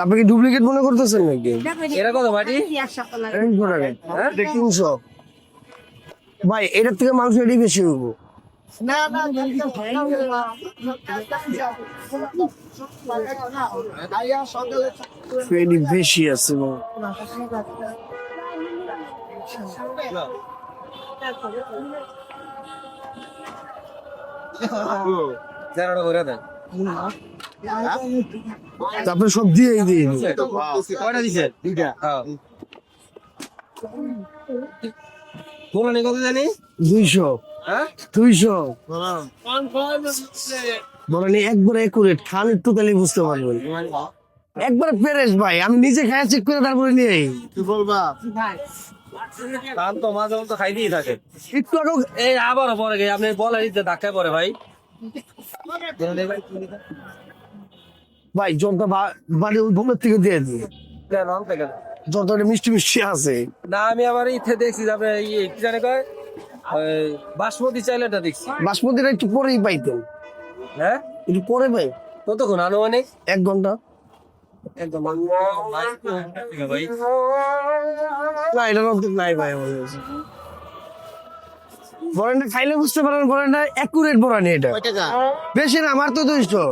আপনি কি ডুপ্লিকেট মনে করতেছেন নাকি? এটা কত বাটি? 300 ভাই, এটার থেকে মাংস এটাই বেশি হইব। এটি বেশি আছে তারপরে সব দিয়েই দিই। কয়টা দিছেন? দুইটা। কোরআনে কত জানি? 200 হ্যাঁ 200 বলেন একবারে একুরেট খান একটু তাহলে বুঝতে পারবেন। একবার ফ্রেশ ভাই, আমি নিজে খায় চেক করে তারপরে নিয়ে আই। কি বলবা? কান তো মাঝে মধ্যে খাইতেই থাকে। একটু আগে এই আবারও পরে গিয়ে আপনি বলে দিতে ধাক্কায় পরে ভাই। ভাই জনতা বাড়ি ওই ভূমের থেকে দিয়ে দিই। কেন আনতে কেন? যত মিষ্টি মিষ্টি আছে। না আমি আবার ইথে দেখছি যে আপনি কি জানে কয় ওই বাসমতি চাইলেটা দেখছি। বাসমতিটা একটু পরেই পাইতেন, হ্যাঁ একটু পরে ভাই, কতক্ষণ আনুমানিক? 1 ঘন্টা। একদম ভাই না এটা অর্ধেক নাই ভাই আমাদের কাছে। বড়াটা খাইলে বুঝতে পারেন, বড়াটা একুরেট বড়ানি এটা। কয় টাকা? বেশি না, আমার তো 200।